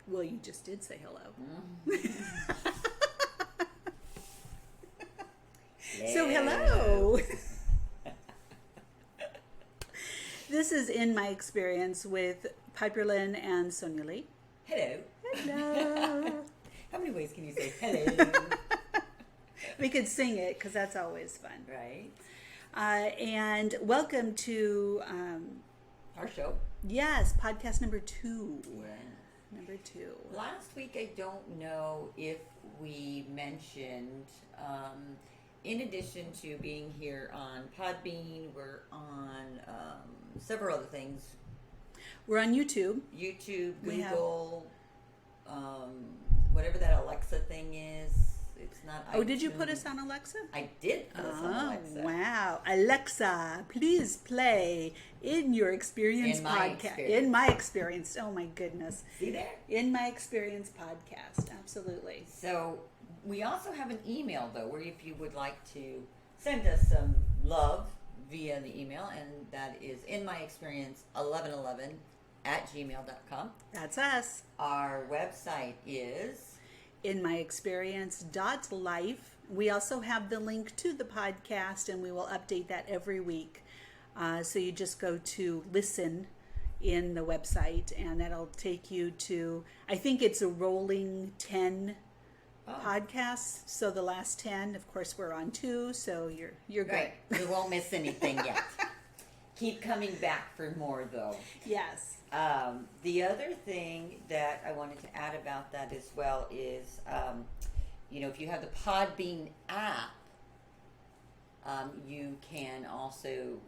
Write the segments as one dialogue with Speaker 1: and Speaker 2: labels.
Speaker 1: Well, you just did say hello. So, hello. This is In My Experience with Piperlyne and Sonya Lee.
Speaker 2: Hello.
Speaker 1: Hello.
Speaker 2: How many ways can you say hello?
Speaker 1: We could sing it because that's always fun.
Speaker 2: Right.
Speaker 1: And welcome to...
Speaker 2: our show.
Speaker 1: Yes, podcast number 2.
Speaker 2: Yeah.
Speaker 1: Number 2.
Speaker 2: Last week, I don't know if we mentioned, in addition to being here on Podbean, we're on several other things.
Speaker 1: We're on YouTube.
Speaker 2: YouTube, Google, whatever that Alexa thing is. It's not iTunes.
Speaker 1: Oh, did you put us on Alexa?
Speaker 2: I did put us on Alexa.
Speaker 1: Wow. Alexa, please play In Your Experience podcast. In My Experience. Oh, my goodness.
Speaker 2: See there?
Speaker 1: In My Experience podcast. Absolutely.
Speaker 2: So we also have an email, though, where if you would like to send us some love via the email, and that is inmyexperience1111@gmail.com.
Speaker 1: That's us.
Speaker 2: Our website is
Speaker 1: inmyexperience.life. We also have the link to the podcast, and we will update that every week. So you just go to listen in the website, and that'll take you to, I think it's a rolling 10 podcasts. So the last 10, of course, we're on 2, so you're good.
Speaker 2: Right. You won't miss anything yet. Keep coming back for more, though.
Speaker 1: Yes.
Speaker 2: The other thing that I wanted to add about that as well is, if you have the Podbean app, you can also,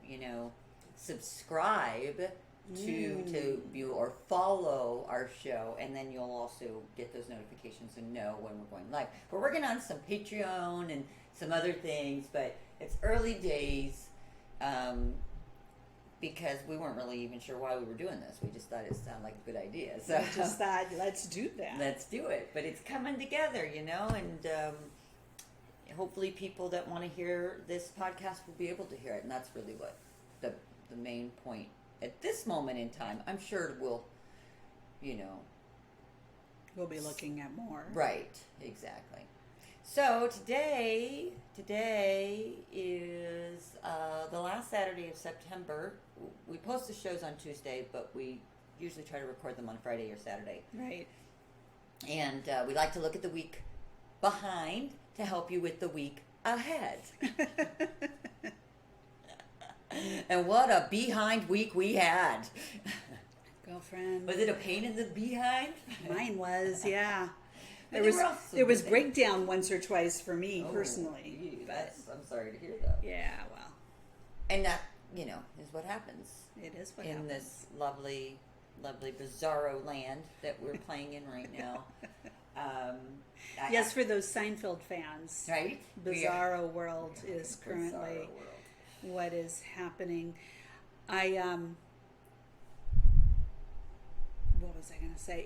Speaker 2: subscribe to view or follow our show, and then you'll also get those notifications and know when we're going live. We're working on some Patreon and some other things, but it's early days. Because we weren't really even sure why we were doing this. We just thought it sounded like a good idea. So
Speaker 1: we just thought, let's do that.
Speaker 2: Let's do it. But it's coming together, and hopefully people that want to hear this podcast will be able to hear it. And that's really what the main point at this moment in time. I'm sure we'll be
Speaker 1: looking at more.
Speaker 2: Right, exactly. So today is the last Saturday of September. We post the shows on Tuesday, but we usually try to record them on Friday or Saturday.
Speaker 1: Right.
Speaker 2: And we like to look at the week behind to help you with the week ahead. And what a behind week we had.
Speaker 1: Girlfriend.
Speaker 2: Was it a pain in the behind?
Speaker 1: Mine was, yeah.
Speaker 2: There
Speaker 1: was breakdown once or twice for me personally.
Speaker 2: I'm sorry to hear that.
Speaker 1: Yeah, well.
Speaker 2: And that, is what happens.
Speaker 1: It is what happens.
Speaker 2: In this lovely, lovely bizarro land that we're playing in right now.
Speaker 1: Yes, for those Seinfeld fans.
Speaker 2: Right?
Speaker 1: Bizarro world is currently what is happening. What was I going to say?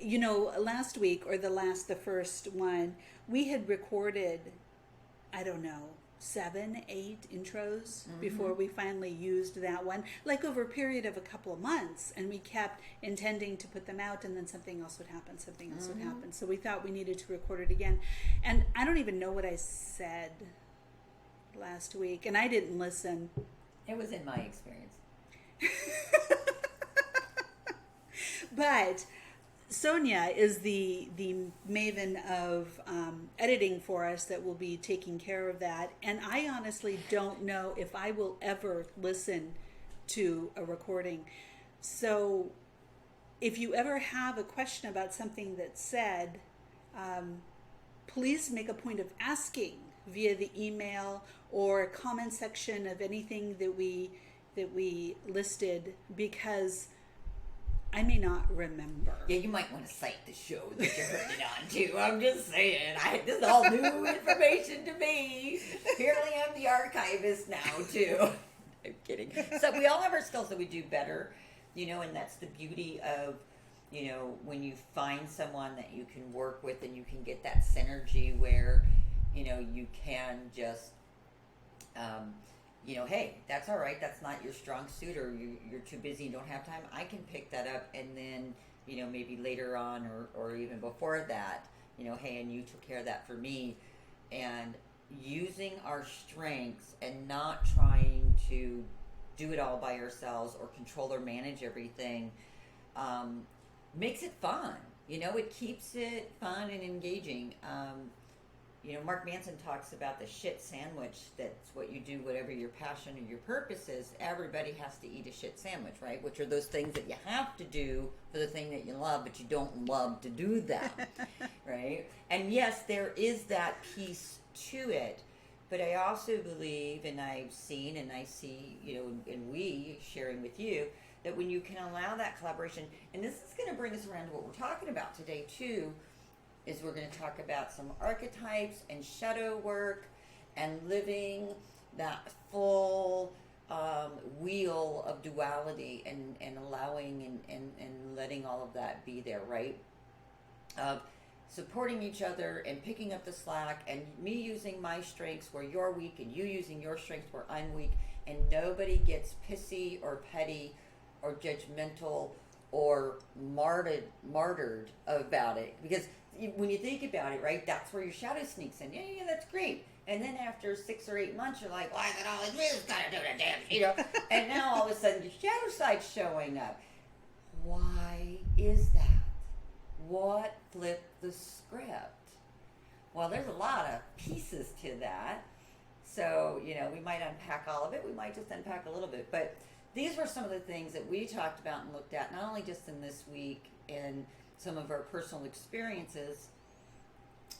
Speaker 1: Last week, or the first one, we had recorded, 7, 8 intros before we finally used that one, like over a period of a couple of months, and we kept intending to put them out, and then something else would happen, So we thought we needed to record it again. And I don't even know what I said last week, and I didn't listen.
Speaker 2: It was In My Experience.
Speaker 1: But Sonya is the maven of editing for us that will be taking care of that. And I honestly don't know if I will ever listen to a recording. So if you ever have a question about something that's said, please make a point of asking via the email or comment section of anything that we listed, because I may not remember.
Speaker 2: Yeah, you might want to cite the show that you heard it on, too. I'm just saying. This is all new information to me. Apparently I'm the archivist now, too. I'm kidding. So we all have our skills that we do better, and that's the beauty of, when you find someone that you can work with and you can get that synergy where, you can just... hey, that's all right. That's not your strong suit, or you're too busy, you don't have time. I can pick that up, and then, maybe later on or even before that, hey, and you took care of that for me. And using our strengths and not trying to do it all by ourselves or control or manage everything makes it fun. It keeps it fun and engaging. Mark Manson talks about the shit sandwich. That's what you do, whatever your passion or your purpose is. Everybody has to eat a shit sandwich, right? Which are those things that you have to do for the thing that you love, but you don't love to do them, right? And yes, there is that piece to it, but I also believe, and I've seen, and I see, and we sharing with you, that when you can allow that collaboration, and this is going to bring us around to what we're talking about today too, is we're going to talk about some archetypes and shadow work and living that full wheel of duality and allowing and letting all of that be there, right? Of supporting each other and picking up the slack, and me using my strengths where you're weak and you using your strengths where I'm weak, and nobody gets pissy or petty or judgmental or martyred about it. Because when you think about it, right, that's where your shadow sneaks in. Yeah, that's great. And then after 6 or 8 months, you're like, why is it always me who's gotta do the damn, And now all of a sudden your shadow side's showing up. Why is that? What flipped the script? Well, there's a lot of pieces to that. So, we might unpack all of it. We might just unpack a little bit. But these were some of the things that we talked about and looked at, not only just in this week and some of our personal experiences,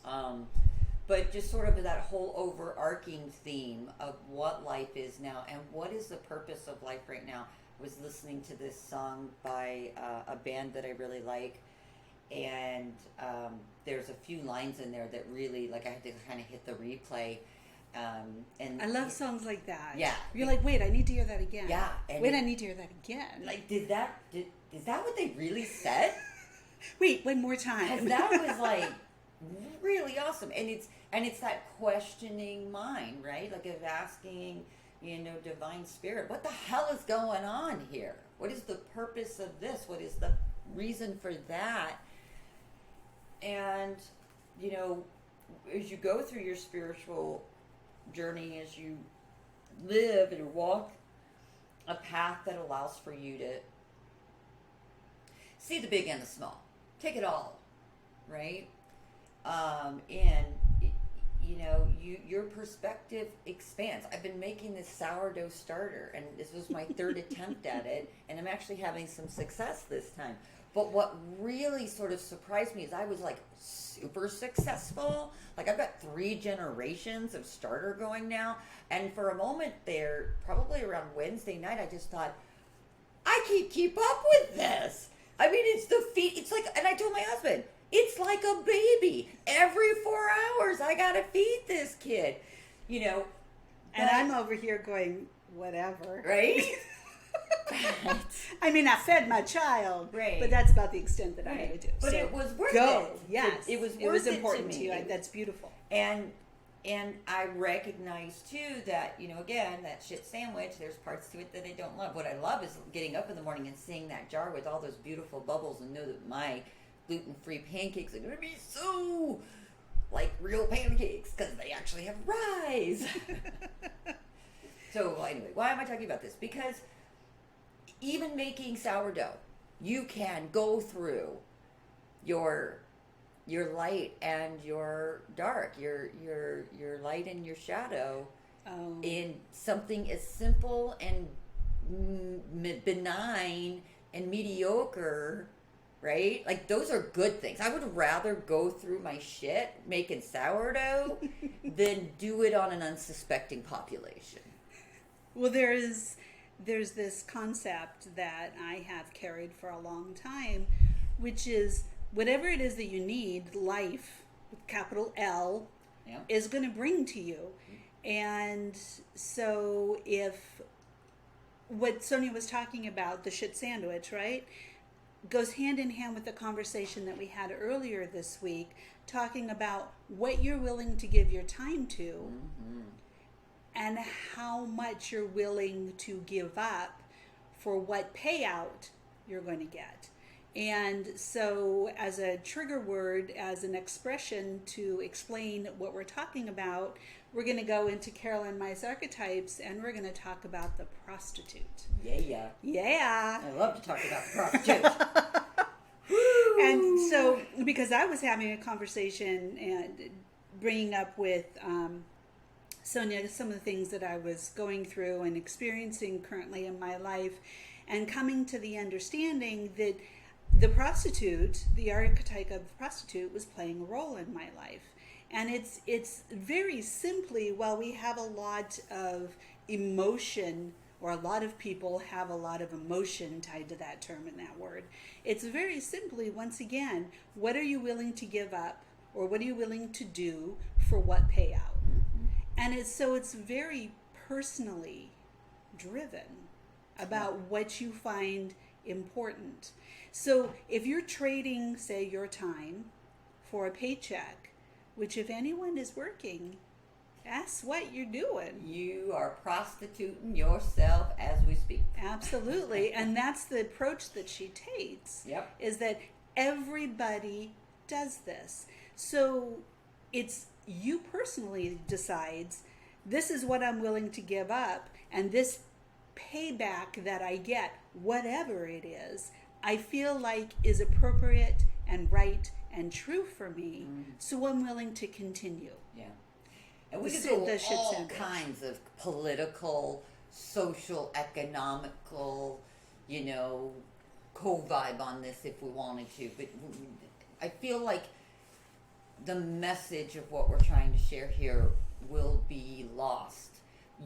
Speaker 2: but just sort of that whole overarching theme of what life is now and what is the purpose of life right now. I was listening to this song by a band that I really like, and there's a few lines in there that really, like, I had to kind of hit the replay. And
Speaker 1: I love songs like that.
Speaker 2: Yeah.
Speaker 1: You're like, wait, I need to hear that again.
Speaker 2: Yeah.
Speaker 1: Wait, I need to hear that again.
Speaker 2: Like, is that what they really said?
Speaker 1: Wait, one more time.
Speaker 2: Because that was like really awesome. And it's that questioning mind, right? Like of asking, divine spirit, what the hell is going on here? What is the purpose of this? What is the reason for that? And, as you go through your spiritual journey, as you live and walk a path that allows for you to see the big and the small, take it all, right? And your perspective expands. I've been making this sourdough starter, and this was my third attempt at it, and I'm actually having some success this time. But what really sort of surprised me is I was like super successful. Like I've got 3 generations of starter going now. And for a moment there, probably around Wednesday night, I just thought, I can't keep up with this. I mean, it's like, and I told my husband, it's like a baby. Every 4 hours, I gotta feed this kid, And
Speaker 1: I'm over here going, whatever.
Speaker 2: Right?
Speaker 1: I mean, I fed my child,
Speaker 2: right?
Speaker 1: But that's about the extent that I'm going to do.
Speaker 2: But
Speaker 1: so
Speaker 2: it was worth
Speaker 1: go.
Speaker 2: it.
Speaker 1: Yes,
Speaker 2: it was.
Speaker 1: It was important to you. That's beautiful.
Speaker 2: And I recognize too that again, that shit sandwich. There's parts to it that I don't love. What I love is getting up in the morning and seeing that jar with all those beautiful bubbles, and know that my gluten-free pancakes are going to be so like real pancakes because they actually have rise. So anyway, why am I talking about this? Because even making sourdough, you can go through your light and your dark, your light and your shadow, in something as simple and benign and mediocre, right? Like those are good things. I would rather go through my shit making sourdough than do it on an unsuspecting population.
Speaker 1: Well, there's this concept that I have carried for a long time, which is whatever it is that you need, life, with capital L, is going to bring to you. And so if what Sonya was talking about, the shit sandwich, right, goes hand in hand with the conversation that we had earlier this week, talking about what you're willing to give your time to. Mm-hmm. And how much you're willing to give up for what payout you're going to get. And so as a trigger word, as an expression to explain what we're talking about, we're going to go into Caroline Myss Archetypes, and we're going to talk about the prostitute.
Speaker 2: Yeah.
Speaker 1: Yeah.
Speaker 2: I love to talk about the prostitute.
Speaker 1: And so, because I was having a conversation and bringing up with Sonya some of the things that I was going through and experiencing currently in my life, and coming to the understanding that the prostitute, the archetype of the prostitute, was playing a role in my life. And it's very simply, while we have a lot of emotion, or a lot of people have a lot of emotion tied to that term and that word, it's very simply, once again, what are you willing to give up, or what are you willing to do for what payout? And it's very personally driven about what you find important. So if you're trading, say, your time for a paycheck, which if anyone is working, that's what you're doing.
Speaker 2: You are prostituting yourself as we speak.
Speaker 1: Absolutely. And that's the approach that she takes.
Speaker 2: Yep.
Speaker 1: Is that everybody does this. So it's you personally decides, this is what I'm willing to give up, and this payback that I get, whatever it is, I feel like is appropriate and right and true for me, so I'm willing to continue.
Speaker 2: Yeah. And we could go all kinds of political, social, economical, co-vibe on this if we wanted to. But I feel like the message of what we're trying to share here will be lost.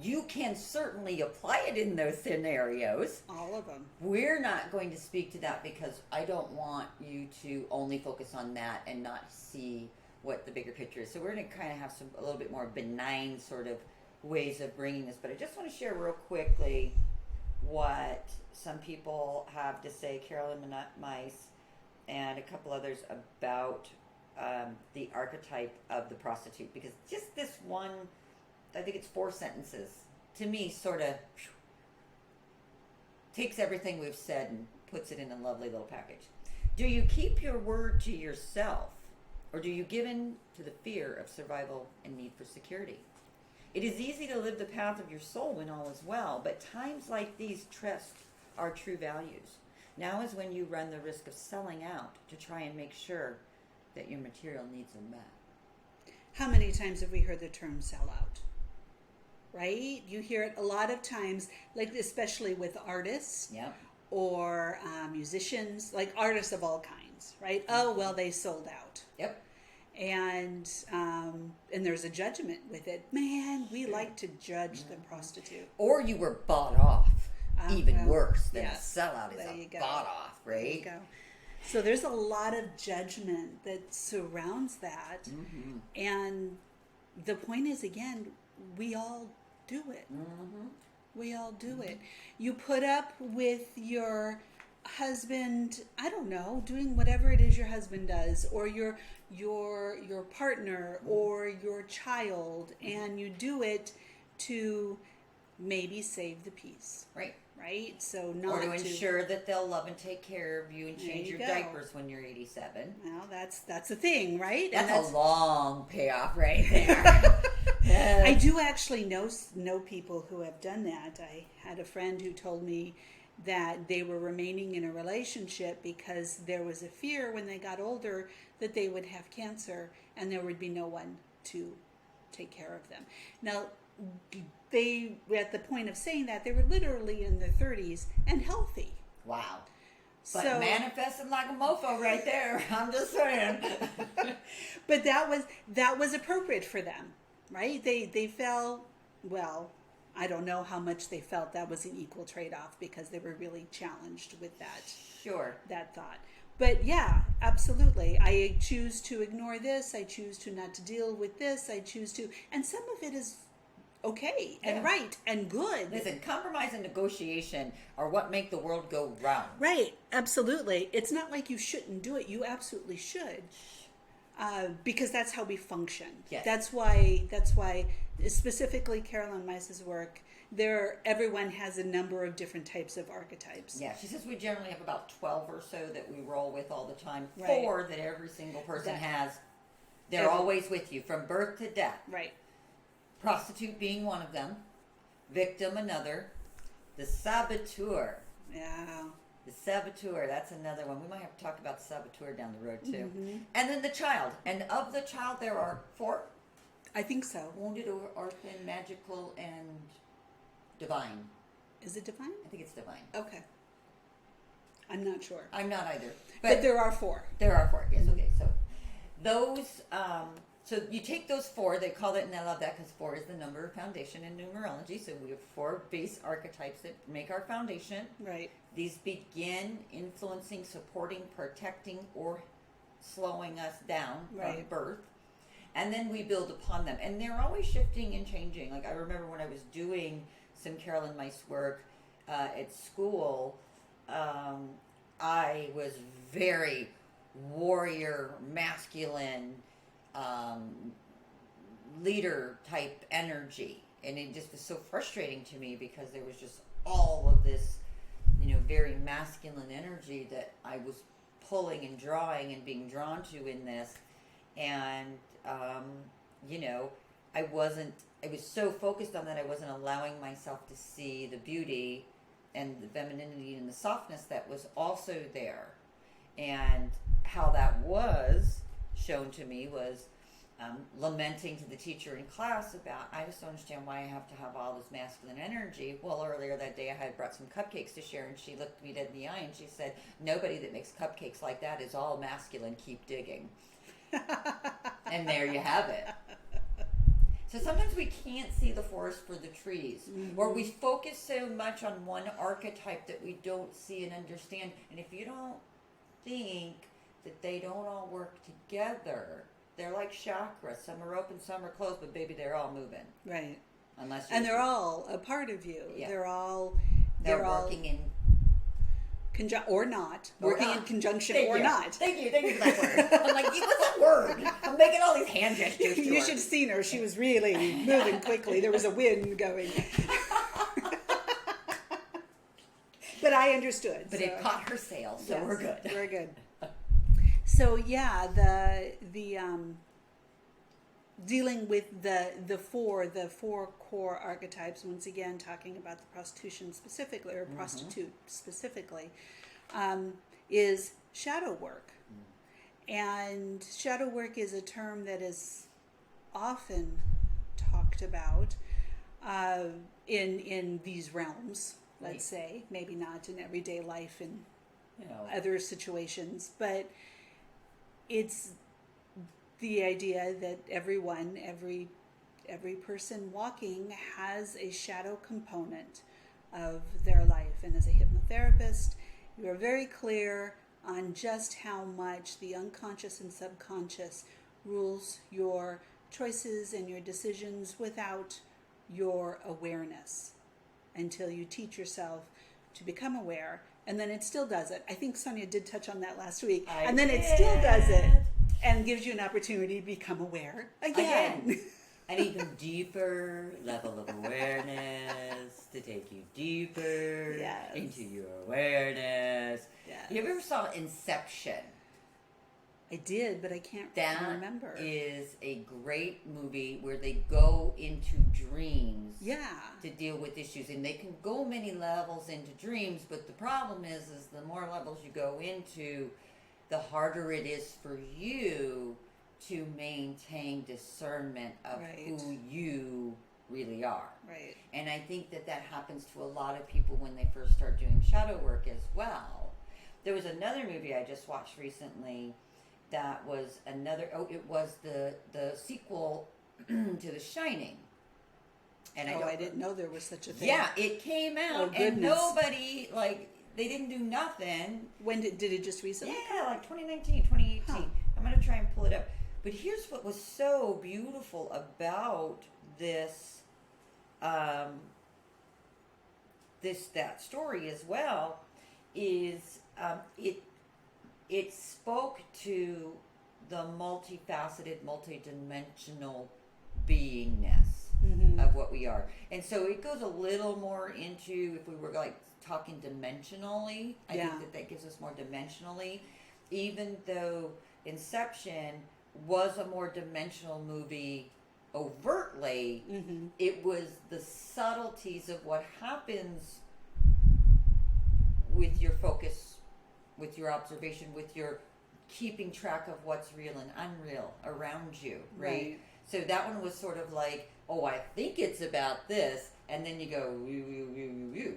Speaker 2: You can certainly apply it in those scenarios.
Speaker 1: All of them.
Speaker 2: We're not going to speak to that because I don't want you to only focus on that and not see what the bigger picture is. So we're going to kind of have a little bit more benign sort of ways of bringing this. But I just want to share real quickly what some people have to say, Caroline Myss and a couple others, about the archetype of the prostitute. Because just this one, I think it's 4 sentences, to me sort of takes everything we've said and puts it in a lovely little package. Do you keep your word to yourself, or do you give in to the fear of survival and need for security? It is easy to live the path of your soul when all is well, but times like these test our true values. Now is when you run the risk of selling out to try and make sure that your material needs are met.
Speaker 1: How many times have we heard the term sell out? Right? You hear it a lot of times, like especially with artists.
Speaker 2: Yep.
Speaker 1: Or musicians, like artists of all kinds, right? Oh, well, they sold out.
Speaker 2: Yep.
Speaker 1: And there's a judgment with it. Man, we like to judge the prostitute.
Speaker 2: Or you were bought off. Even worse than a sellout is a bought off, right?
Speaker 1: There you go. So there's a lot of judgment that surrounds that.
Speaker 2: Mm-hmm.
Speaker 1: And the point is, again, we all do it.
Speaker 2: Mm-hmm.
Speaker 1: We all do it. You put up with your husband, I don't know, doing whatever it is your husband does, or your partner, or your child, and you do it to maybe save the peace.
Speaker 2: Right.
Speaker 1: Right? So not
Speaker 2: or to ensure that they'll love and take care of you and change your
Speaker 1: go.
Speaker 2: Diapers when you're 87.
Speaker 1: Well, that's a thing, right?
Speaker 2: That's a long payoff right there.
Speaker 1: I do actually know people who have done that. I had a friend who told me that they were remaining in a relationship because there was a fear when they got older that they would have cancer and there would be no one to take care of them. Now, they, at the point of saying that, they were literally in their 30s and healthy.
Speaker 2: Wow. But manifesting like a mofo right there. I'm just saying.
Speaker 1: But that was appropriate for them, right? They felt, well, I don't know how much they felt that was an equal trade-off because they were really challenged with that thought. But yeah, absolutely. I choose to ignore this. I choose to not to deal with this. I choose to, and some of it is okay and right and good.
Speaker 2: Listen, compromise and negotiation are what make the world go round.
Speaker 1: Right, absolutely. It's not like you shouldn't do it. You absolutely should, because that's how we function.
Speaker 2: Yes.
Speaker 1: That's why specifically Caroline Myss's work everyone has a number of different types of archetypes.
Speaker 2: Yeah, she says we generally have about 12 or so that we roll with all the time.
Speaker 1: Right.
Speaker 2: 4 that every single person has. They're always with you from birth to death.
Speaker 1: Right.
Speaker 2: Prostitute being one of them. Victim another. The saboteur.
Speaker 1: Yeah.
Speaker 2: The saboteur, that's another one. We might have to talk about the saboteur down the road too.
Speaker 1: Mm-hmm.
Speaker 2: And then the child. And of the child there are 4.
Speaker 1: I think so.
Speaker 2: Wounded, orphan, magical, and divine.
Speaker 1: Is it divine?
Speaker 2: I think it's divine.
Speaker 1: Okay. I'm not sure.
Speaker 2: I'm not either.
Speaker 1: But there are 4.
Speaker 2: There are 4, yes, okay. So those, so you take those 4, they call it, and I love that because 4 is the number of foundation in numerology. So we have 4 base archetypes that make our foundation.
Speaker 1: Right.
Speaker 2: These begin influencing, supporting, protecting, or slowing us down from birth. And then we build upon them. And they're always shifting and changing. Like I remember when I was doing some Caroline Myss work at school, I was very warrior, masculine, leader type energy. And it just was so frustrating to me because there was just all of this, very masculine energy that I was pulling and drawing and being drawn to in this. And, I was so focused on that I wasn't allowing myself to see the beauty and the femininity and the softness that was also there. And how that was shown to me was lamenting to the teacher in class about, I just don't understand why I have to have all this masculine energy. Well, earlier that day I had brought some cupcakes to share, and she looked me dead in the eye and she said, nobody that makes cupcakes like that is all masculine, keep digging. And there you have it. So sometimes we can't see the forest for the trees, or we focus so much on one archetype that we don't see and understand. And if you don't think that they don't all work together, they're like chakras. Some are open, some are closed, but baby, they're all moving.
Speaker 1: Right.
Speaker 2: Unless
Speaker 1: and they're all a part of you.
Speaker 2: Yeah.
Speaker 1: They're
Speaker 2: working in
Speaker 1: or not. Working in conjunction or not.
Speaker 2: Thank you for that word. I'm like, what's that word? I'm making all these hand gestures.
Speaker 1: You should have seen her. She was really moving quickly. There was a wind going. But I understood.
Speaker 2: But it caught her sail, so we're good.
Speaker 1: We're good. So yeah, the dealing with the four core archetypes, once again talking about the prostitution specifically, or prostitute specifically, is shadow work. And shadow work is a term that is often talked about in these realms, let's say, maybe not in everyday life and other situations, but it's the idea that every person walking has a shadow component of their life. And as a hypnotherapist, you are very clear on just how much the unconscious and subconscious rules your choices and your decisions without your awareness, until you teach yourself to become aware. And then it still does it. I think Sonya did touch on that last week. It still does it and gives you an opportunity to become aware again.
Speaker 2: An even deeper level of awareness to take you deeper into your awareness.
Speaker 1: Yes.
Speaker 2: You ever saw Inception?
Speaker 1: I did, but I can't remember.
Speaker 2: That is a great movie where they go into dreams to deal with issues. And they can go many levels into dreams, but the problem is the more levels you go into, the harder it is for you to maintain discernment of who you really are.
Speaker 1: Right.
Speaker 2: And I think that happens to a lot of people when they first start doing shadow work as well. There was another movie I just watched recently that was it was the sequel to The Shining. And
Speaker 1: I didn't know there was such a thing.
Speaker 2: Yeah, it came out and nobody, they didn't do nothing.
Speaker 1: When did it just recently?
Speaker 2: Yeah, 2019, 2018. Huh. I'm going to try and pull it up. But here's what was so beautiful about that story as well is it spoke to the multifaceted, multidimensional beingness of what we are. And so it goes a little more into, if we were like talking dimensionally, I think that gives us more dimensionally, even though Inception was a more dimensional movie overtly, it was the subtleties of what happens with your focus, with your observation, with your keeping track of what's real and unreal around you, right? So that one was sort of like, oh, I think it's about this, and then you go,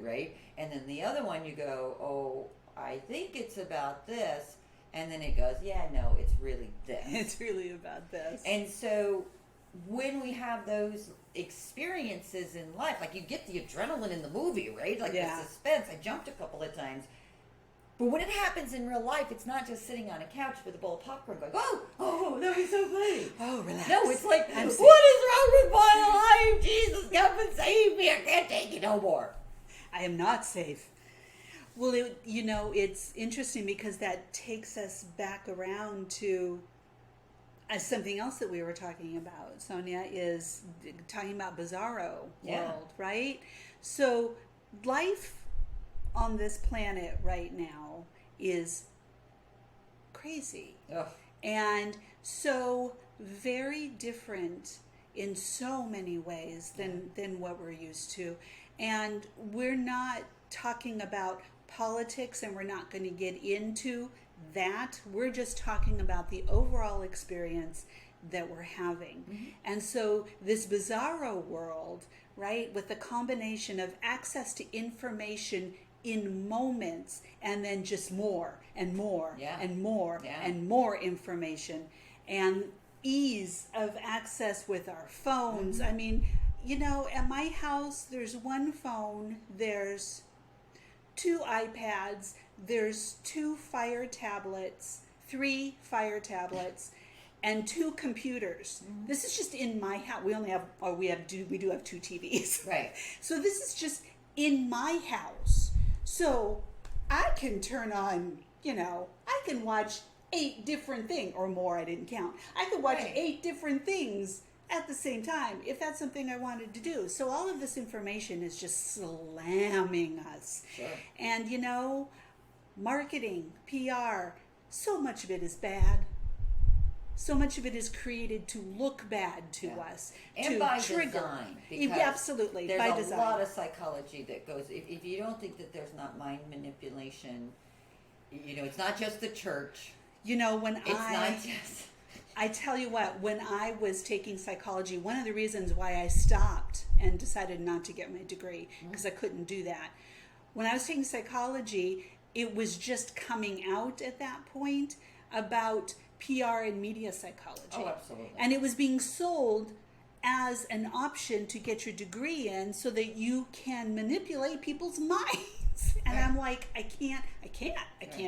Speaker 2: right? And then the other one you go, oh, I think it's about this, and then it goes, yeah, no, it's really this.
Speaker 1: It's really about this.
Speaker 2: And so when we have those experiences in life, like you get the adrenaline in the movie, right? Like the suspense. I jumped a couple of times. But when it happens in real life, it's not just sitting on a couch with a bowl of popcorn going, oh, that was so funny.
Speaker 1: Oh, relax.
Speaker 2: No, it's like, what is wrong with my life? Jesus, come and save me. I can't take it no more.
Speaker 1: I am not safe. Well, it's interesting because that takes us back around to something else that we were talking about, Sonya, is talking about Bizarro world, right? So life on this planet right now is crazy.
Speaker 2: Ugh.
Speaker 1: And so very different in so many ways than what we're used to. And we're not talking about politics, and we're not going to get into that. We're just talking about the overall experience that we're having. And so this Bizarro world, right, with the combination of access to information in moments, and then just more and more and more and more information, and ease of access with our phones. I mean, at my house, there's one phone, there's 2 iPads, there's 2 Fire tablets, 3 Fire tablets, and 2 computers. This is just in my house. We do have 2 TVs.
Speaker 2: Right.
Speaker 1: So this is just in my house. So I can turn on, I can watch 8 different things, or more, I didn't count. I could watch 8 different things at the same time, if that's something I wanted to do. So all of this information is just slamming us.
Speaker 2: Sure.
Speaker 1: And, marketing, PR, so much of it is bad. So much of it is created to look bad to us.
Speaker 2: And
Speaker 1: to
Speaker 2: by
Speaker 1: trigger.
Speaker 2: Design. Because
Speaker 1: absolutely,
Speaker 2: there's
Speaker 1: by
Speaker 2: a
Speaker 1: design.
Speaker 2: lot of psychology that goes, if you don't think that there's not mind manipulation, it's not just the church.
Speaker 1: I tell you what, when I was taking psychology, one of the reasons why I stopped and decided not to get my degree, because I couldn't do that. When I was taking psychology, it was just coming out at that point about PR and media psychology.
Speaker 2: Oh, absolutely.
Speaker 1: And it was being sold as an option to get your degree in so that you can manipulate people's minds. And I'm like, I can't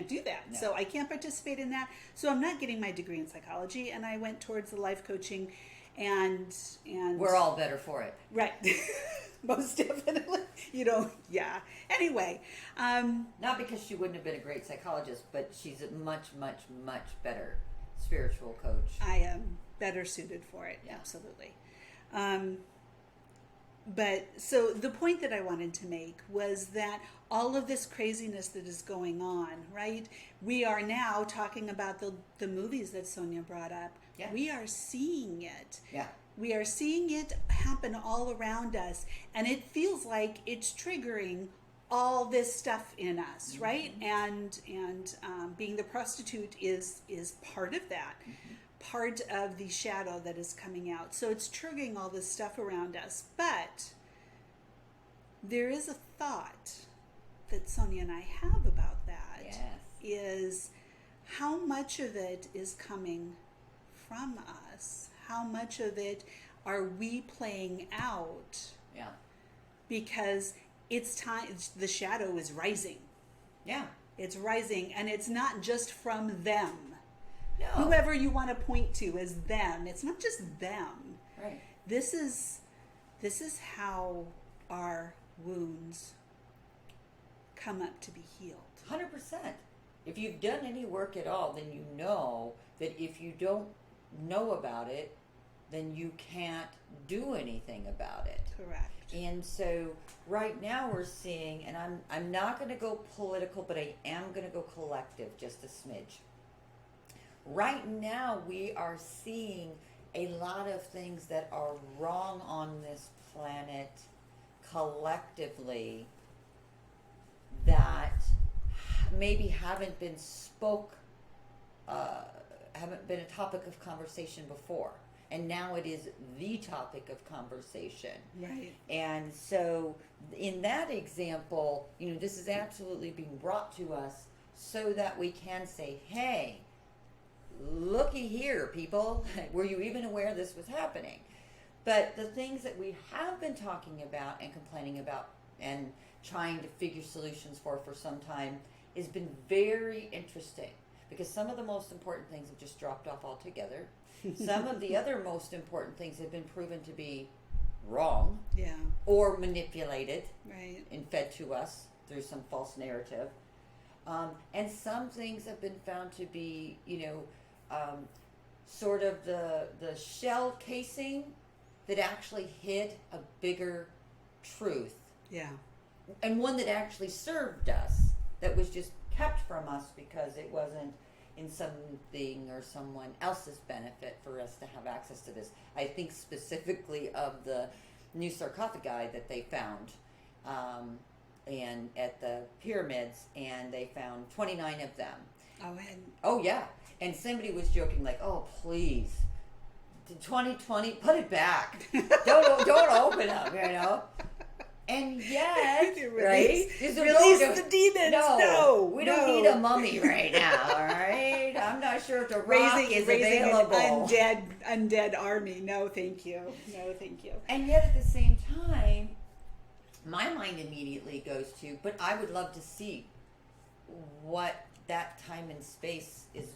Speaker 1: do that. No. So I can't participate in that. So I'm not getting my degree in psychology, and I went towards the life coaching, and
Speaker 2: we're all better for it.
Speaker 1: Right. Most definitely. Anyway.
Speaker 2: Not because she wouldn't have been a great psychologist, but she's a much, much, much better spiritual coach.
Speaker 1: I am better suited for it. Yeah. Absolutely. But so the point that I wanted to make was that all of this craziness that is going on, right? We are now talking about the movies that Sonya brought up.
Speaker 2: Yeah.
Speaker 1: We are seeing it.
Speaker 2: Yeah.
Speaker 1: We are seeing it happen all around us, and it feels like it's triggering all this stuff in us, right? And being the prostitute is part of that. Part of the shadow that is coming out. So it's triggering all this stuff around us. But there is a thought that Sonya and I have about that.
Speaker 2: Yes.
Speaker 1: Is how much of it is coming from us? How much of it are we playing out?
Speaker 2: Yeah.
Speaker 1: Because it's time, the shadow is rising.
Speaker 2: Yeah.
Speaker 1: It's rising, and it's not just from them.
Speaker 2: No.
Speaker 1: Whoever you want to point to as them. It's not just them.
Speaker 2: Right.
Speaker 1: This is how our wounds come up to be healed.
Speaker 2: 100%. If you've done any work at all, then you know that if you don't know about it, then you can't do anything about it.
Speaker 1: Correct.
Speaker 2: And so right now we're seeing, and I'm not going to go political, but I am going to go collective just a smidge. Right now we are seeing a lot of things that are wrong on this planet collectively that maybe haven't been haven't been a topic of conversation before. And now it is the topic of conversation.
Speaker 1: Right.
Speaker 2: And so in that example, this is absolutely being brought to us so that we can say, hey, looky here, people. Were you even aware this was happening? But the things that we have been talking about and complaining about and trying to figure solutions for some time has been very interesting, because some of the most important things have just dropped off altogether. Some of the other most important things have been proven to be wrong, or manipulated,
Speaker 1: right,
Speaker 2: and fed to us through some false narrative. And some things have been found to be, sort of the shell casing that actually hid a bigger truth.
Speaker 1: Yeah.
Speaker 2: And one that actually served us, that was just kept from us because it wasn't in something or someone else's benefit for us to have access to this. I think specifically of the new sarcophagi that they found and at the pyramids, and they found 29 of them. Oh yeah. And somebody was joking like, oh, please, 2020, put it back. don't open them, And yet, right?
Speaker 1: Release the demons. No,
Speaker 2: we don't need a mummy right now, all right? I'm not sure if the rock is available.
Speaker 1: An undead army. No, thank you. No, thank you.
Speaker 2: And yet at the same time, my mind immediately goes to, but I would love to see what that time and space is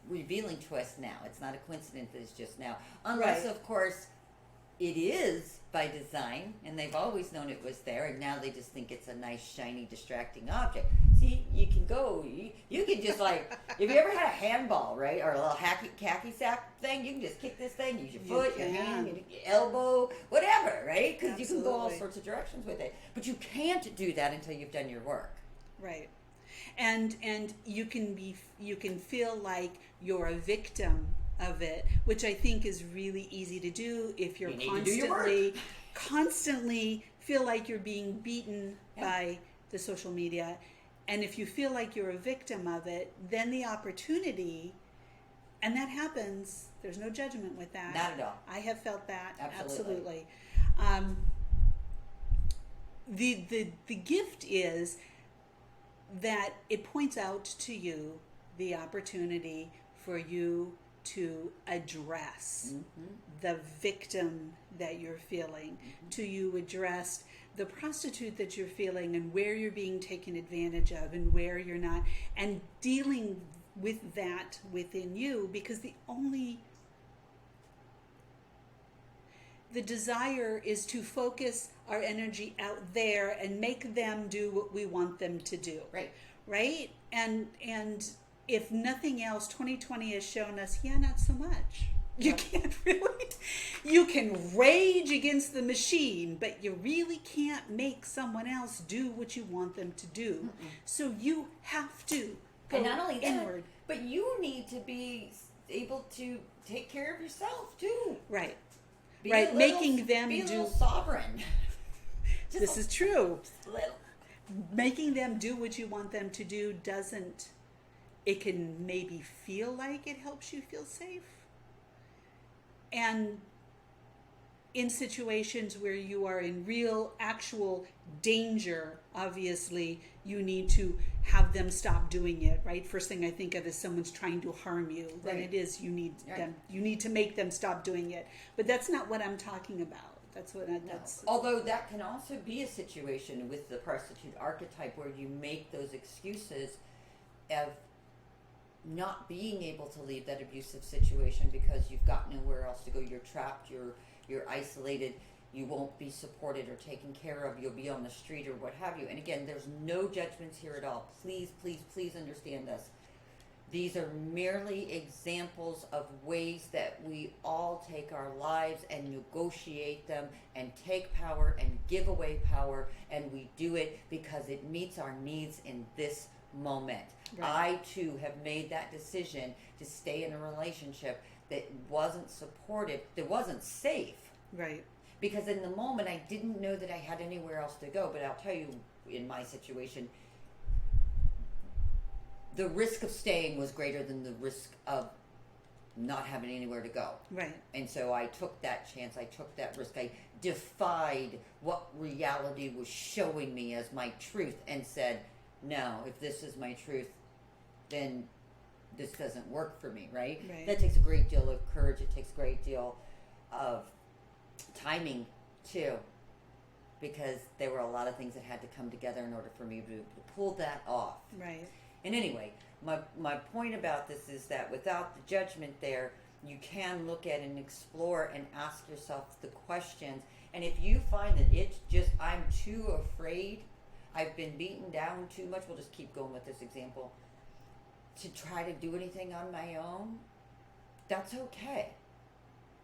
Speaker 2: revealing to us now. It's not a coincidence that it's just now. Unless, of course, it is by design, and they've always known it was there, and now they just think it's a nice, shiny, distracting object. See, you can go, you can just like, if you ever had a handball, right, or a little khaki sack thing, you can just kick this thing, use your foot, your hand, your elbow, whatever, right? Because you can go all sorts of directions with it. But you can't do that until you've done your work.
Speaker 1: Right. And you can feel like you're a victim of it, which I think is really easy to do if you're constantly feel like you're being beaten by the social media. And if you feel like you're a victim of it, then the opportunity, and that happens, there's no judgment with that.
Speaker 2: Not at all.
Speaker 1: I have felt that.
Speaker 2: Absolutely.
Speaker 1: The gift is that it points out to you the opportunity for you to address the victim that you're feeling, to you address the prostitute that you're feeling and where you're being taken advantage of and where you're not, and dealing with that within you, because the desire is to focus our energy out there and make them do what we want them to do. Right? And if nothing else, 2020 has shown us, not so much. You can't really, you can rage against the machine, but you really can't make someone else do what you want them to do. So you have to go
Speaker 2: and not only
Speaker 1: inward.
Speaker 2: That, but you need to be able to take care of yourself too.
Speaker 1: Right.
Speaker 2: Be
Speaker 1: Making them
Speaker 2: be a
Speaker 1: do
Speaker 2: little sovereign.
Speaker 1: This is true.
Speaker 2: Just a little.
Speaker 1: Making them do what you want them to do doesn't. It can maybe feel like it helps you feel safe. And in situations where you are in real, actual danger, obviously, you need to have them stop doing it, right? First thing I think of is someone's trying to harm you. Then it is you need them. You need to make them stop doing it. But that's not what I'm talking about. That's
Speaker 2: Although that can also be a situation with the prostitute archetype where you make those excuses of not being able to leave that abusive situation because you've got nowhere else to go. You're trapped. You're isolated. You won't be supported or taken care of. You'll be on the street or what have you. And again, there's no judgments here at all. Please, please, please understand this. These are merely examples of ways that we all take our lives and negotiate them and take power and give away power, and we do it because it meets our needs in this moment. Right. I too have made that decision to stay in a relationship that wasn't supportive, that wasn't safe.
Speaker 1: Right.
Speaker 2: Because in the moment I didn't know that I had anywhere else to go, but I'll tell you, in my situation, the risk of staying was greater than the risk of not having anywhere to go.
Speaker 1: Right.
Speaker 2: And so I took that chance. I took that risk. I defied what reality was showing me as my truth and said, no, if this is my truth, then this doesn't work for me, right? That takes a great deal of courage. It takes a great deal of timing, too, because there were a lot of things that had to come together in order for me to pull that off.
Speaker 1: Right.
Speaker 2: And anyway, my point about this is that without the judgment there, you can look at and explore and ask yourself the questions. And if you find that it's just, I'm too afraid, I've been beaten down too much, we'll just keep going with this example, to try to do anything on my own, that's okay.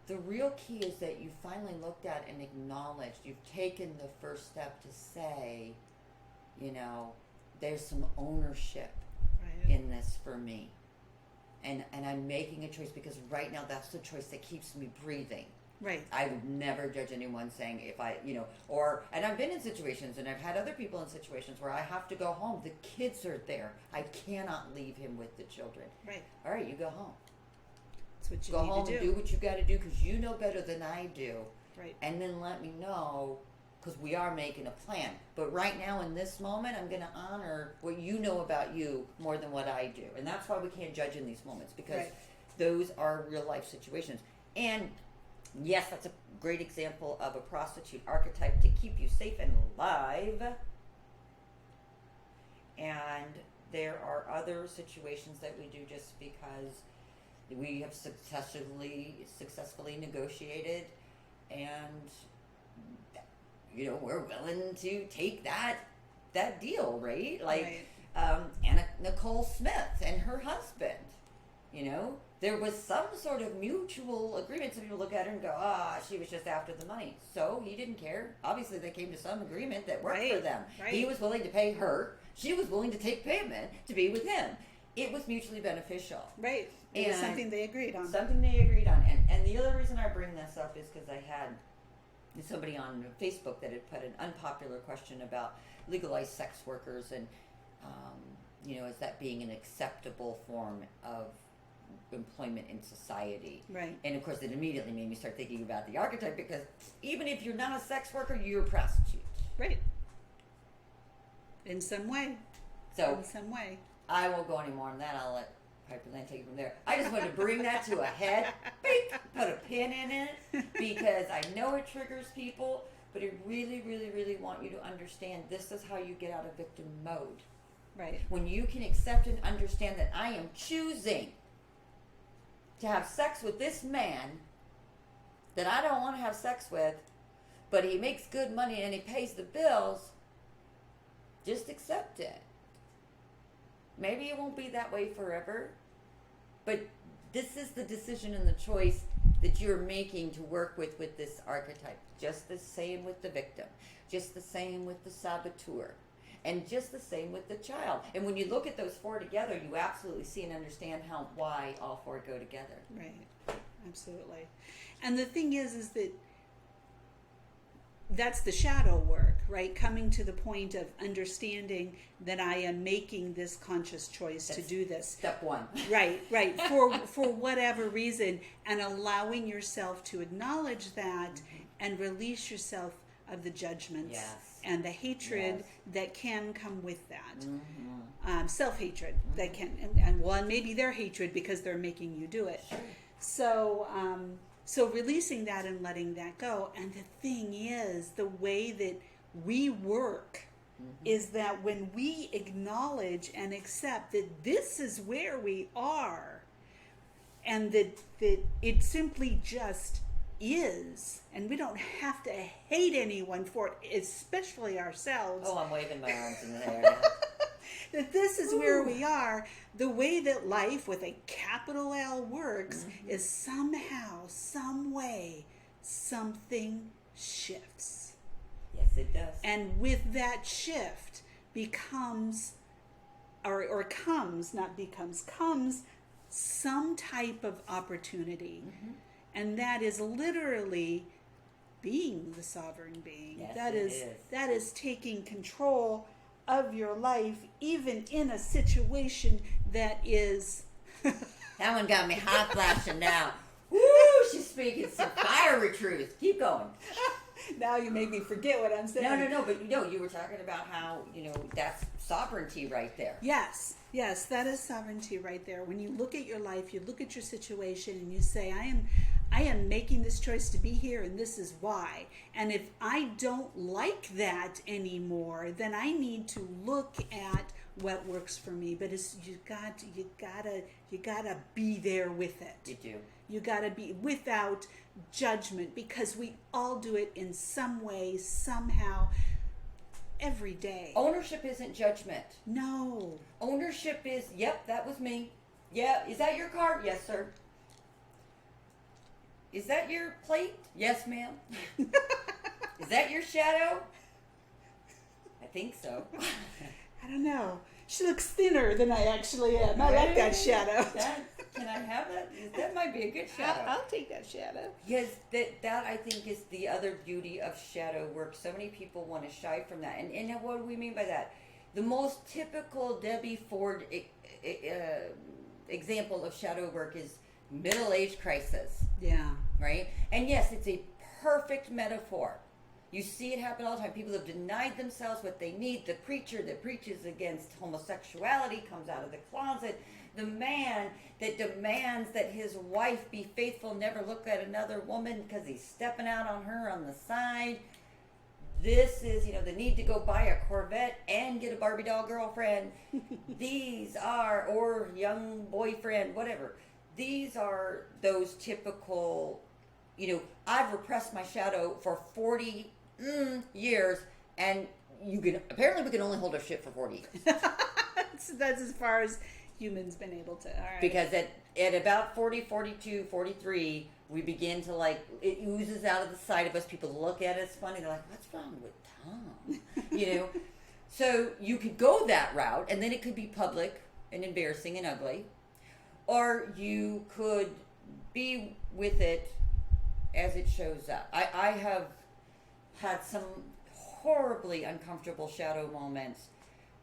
Speaker 2: The real key is that you finally looked at and acknowledged, you've taken the first step to say, you know, there's some ownership in this for me, and I'm making a choice, because right now that's the choice that keeps me breathing.
Speaker 1: Right.
Speaker 2: I would never judge anyone saying if I, you know, and I've been in situations, and I've had other people in situations where I have to go home. The kids are there. I cannot leave him with the children.
Speaker 1: Right.
Speaker 2: All right, you go home.
Speaker 1: That's what you
Speaker 2: go
Speaker 1: need
Speaker 2: home
Speaker 1: to do.
Speaker 2: And do what you got to do, because you know better than I do.
Speaker 1: Right.
Speaker 2: And then let me know, because we are making a plan. But right now, in this moment, I'm going to honor what you know about you more than what I do. And that's why we can't judge in these moments, because those are real life situations. And yes, that's a great example of a prostitute archetype to keep you safe and alive. And there are other situations that we do just because we have successfully negotiated, and you know, we're willing to take that deal, right? Like Anna Nicole Smith and her husband, you know, there was some sort of mutual agreement. Some people look at her and go, she was just after the money. So he didn't care. Obviously, they came to some agreement that worked for them. Right. He was willing to pay her. She was willing to take payment to be with him. It was mutually beneficial. Right.
Speaker 1: It was something they agreed on.
Speaker 2: Something they agreed on. And the other reason I bring this up is because I had somebody on Facebook that had put an unpopular question about legalized sex workers and, you know, is that being an acceptable form of employment in society? Right. And of course, it immediately made me start thinking about the archetype, because even if you're not a sex worker, you're a prostitute.
Speaker 1: Right. In some way.
Speaker 2: So,
Speaker 1: in some way.
Speaker 2: I won't go any more on that. I'll let Piperlyne take it from there. I just wanted to bring that to a head, put a pin in it, because I know it triggers people, but I really, really, really want you to understand this is how you get out of victim mode. Right. When you can accept and understand that I am choosing to have sex with this man that I don't want to have sex with, but he makes good money and he pays the bills, just accept it. Maybe it won't be that way forever, but this is the decision and the choice that you're making to work with this archetype. Just the same with the victim, just the same with the saboteur, and just the same with the child. And when you look at those four together, you absolutely see and understand why all four go together.
Speaker 1: Right, absolutely. And the thing is that that's the shadow work, right? Coming to the point of understanding that I am making this conscious choice to do this.
Speaker 2: Step one.
Speaker 1: Right. For whatever reason, and allowing yourself to acknowledge that and release yourself of the judgments and the hatred that can come with that. Self-hatred that can, and maybe their hatred because they're making you do it. Sure. So releasing that and letting that go. And the thing is, the way that we work is that when we acknowledge and accept that this is where we are, and that it simply just is, and we don't have to hate anyone for it, especially ourselves.
Speaker 2: Oh, I'm waving my arms in the air.
Speaker 1: that this is where we are. The way that life with a capital L works is somehow, some way, something shifts.
Speaker 2: Yes, it does.
Speaker 1: And with that shift becomes, or comes, not becomes, comes some type of opportunity. And that is literally being the sovereign being.
Speaker 2: Yes,
Speaker 1: that is taking control of your life, even in a situation that is
Speaker 2: That one got me hot flashing now. Woo! She's speaking some fiery truth. Keep going.
Speaker 1: now you make me forget what I'm saying.
Speaker 2: No. But you were talking about how that's sovereignty right there.
Speaker 1: Yes, that is sovereignty right there. When you look at your life, you look at your situation, and you say, I am making this choice to be here, and this is why. And if I don't like that anymore, then I need to look at what works for me. But you gotta be there with it.
Speaker 2: You do.
Speaker 1: You gotta be without judgment, because we all do it in some way, somehow, every day.
Speaker 2: Ownership isn't judgment.
Speaker 1: No.
Speaker 2: Ownership is, yep, that was me. Yeah, is that your car? Yes, sir. Is that your plate? Yes, ma'am. Is that your shadow? I think so.
Speaker 1: I don't know. She looks thinner than I actually am. I like that shadow.
Speaker 2: Can I have that? That might be a good shadow.
Speaker 1: I'll take that shadow.
Speaker 2: Yes, that I think is the other beauty of shadow work. So many people want to shy from that. And what do we mean by that? The most typical Debbie Ford example of shadow work is middle-age crisis.
Speaker 1: Yeah.
Speaker 2: Right? And yes, it's a perfect metaphor. You see it happen all the time. People have denied themselves what they need. The preacher that preaches against homosexuality comes out of the closet. The man that demands that his wife be faithful, never look at another woman because he's stepping out on her on the side. This is, the need to go buy a Corvette and get a Barbie doll girlfriend. These are, or young boyfriend, whatever. These are those typical, I've repressed my shadow for 40 years, and apparently we can only hold our shit for 40 years.
Speaker 1: That's as far as humans been able to. All right.
Speaker 2: Because at about 40, 42, 43, we begin to it oozes out of the side of us. People look at us funny. They're like, what's wrong with Tom? So you could go that route, and then it could be public and embarrassing and ugly. Or you could be with it as it shows up. I have had some horribly uncomfortable shadow moments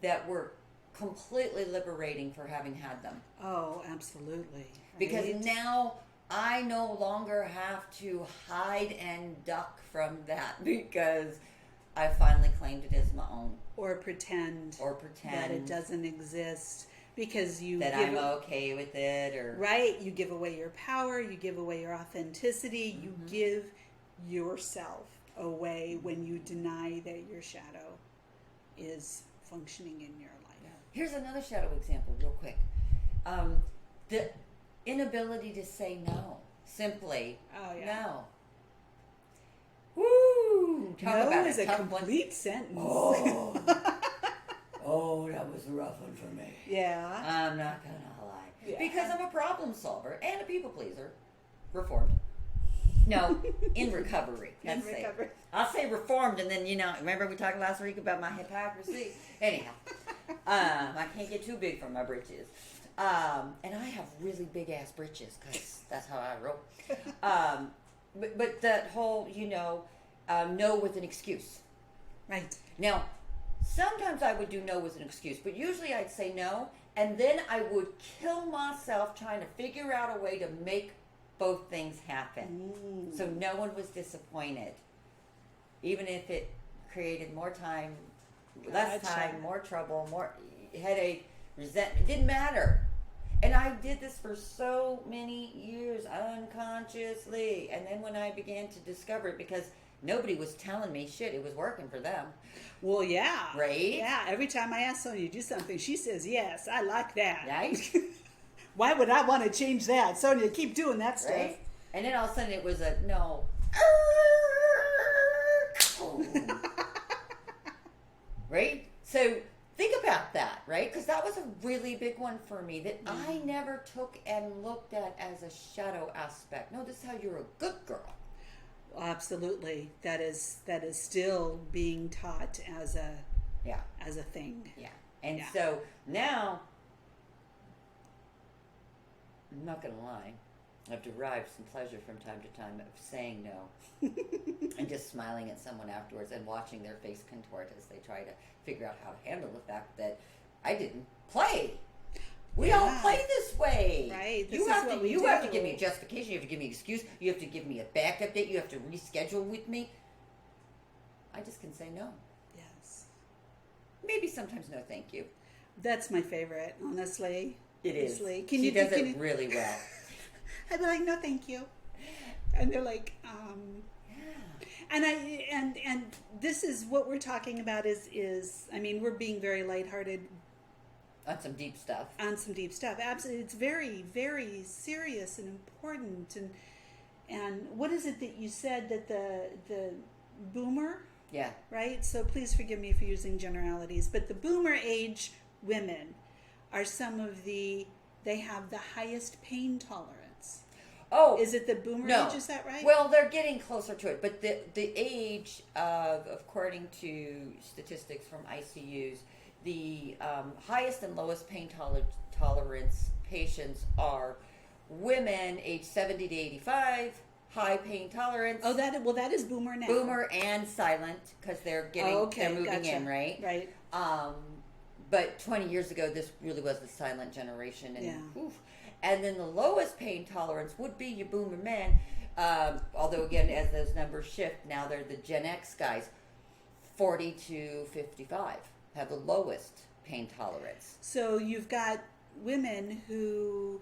Speaker 2: that were completely liberating for having had them.
Speaker 1: Oh, absolutely.
Speaker 2: Because now I no longer have to hide and duck from that, because I finally claimed it as my own.
Speaker 1: Or pretend that it doesn't exist, because
Speaker 2: I'm okay with it, or
Speaker 1: right, you give away your power, you give away your authenticity, you give yourself away when you deny that your shadow is functioning in your life.
Speaker 2: Here's another shadow example real quick. The inability to say no. Simply, no. Woo! Talk
Speaker 1: no
Speaker 2: about
Speaker 1: is a complete sentence.
Speaker 2: Oh, that was a rough one for me.
Speaker 1: Yeah.
Speaker 2: I'm not gonna lie.
Speaker 1: Yeah.
Speaker 2: Because I'm a problem solver and a people pleaser. Reformed. No, in recovery. I'll say reformed, and then, remember we talked last week about my hypocrisy? Anyhow, I can't get too big for my britches. And I have really big ass britches, because that's how I roll. But that whole, no with an excuse.
Speaker 1: Right.
Speaker 2: Now, sometimes I would do no with an excuse, but usually I'd say no, and then I would kill myself trying to figure out a way to make both things happen. So no one was disappointed, even if it created more time, less time, more trouble, more headache, resentment. It didn't matter. And I did this for so many years unconsciously. And then when I began to discover it, because nobody was telling me shit, it was working for them.
Speaker 1: Well, yeah.
Speaker 2: Right?
Speaker 1: Yeah. Every time I ask Sonya to do something, she says, yes, I like that.
Speaker 2: Right?
Speaker 1: Why would I want to change that? Sonya, keep doing that stuff.
Speaker 2: Right? And then all of a sudden it was a no. Right? So think about that, right? Because that was a really big one for me that I never took and looked at as a shadow aspect. No, this is how you're a good girl.
Speaker 1: Absolutely. That is still being taught as a thing.
Speaker 2: Yeah. And so now, I'm not going to lie, I've derived some pleasure from time to time of saying no and just smiling at someone afterwards and watching their face contort as they try to figure out how to handle the fact that I didn't play. We all play this way.
Speaker 1: Right.
Speaker 2: You have to give me a justification. You have to give me an excuse. You have to give me a backup date. You have to reschedule with me. I just can say no.
Speaker 1: Yes.
Speaker 2: Maybe sometimes no thank you.
Speaker 1: That's my favorite, honestly.
Speaker 2: It is.
Speaker 1: She
Speaker 2: does it really well.
Speaker 1: I'd be like, no, thank you. And they're like, And and this is what we're talking about is I mean, we're being very lighthearted
Speaker 2: on some deep stuff.
Speaker 1: Absolutely. It's very, very serious and important. And what is it that you said that the boomer?
Speaker 2: Yeah.
Speaker 1: Right? So please forgive me for using generalities, but the boomer age women are they have the highest pain tolerance.
Speaker 2: Oh,
Speaker 1: is it the boomer age? Is that right?
Speaker 2: Well, they're getting closer to it, but the age of, according to statistics from ICUs, the highest and lowest pain tolerance patients are women age 70 to 85, high pain tolerance.
Speaker 1: Oh, that is boomer now.
Speaker 2: Boomer and silent, because they're moving in, right?
Speaker 1: Right.
Speaker 2: But 20 years ago, this really was the silent generation, and then the lowest pain tolerance would be your boomer men. Although again, as those numbers shift, now they're the Gen X guys, 40 to 55 have the lowest pain tolerance.
Speaker 1: So you've got women who,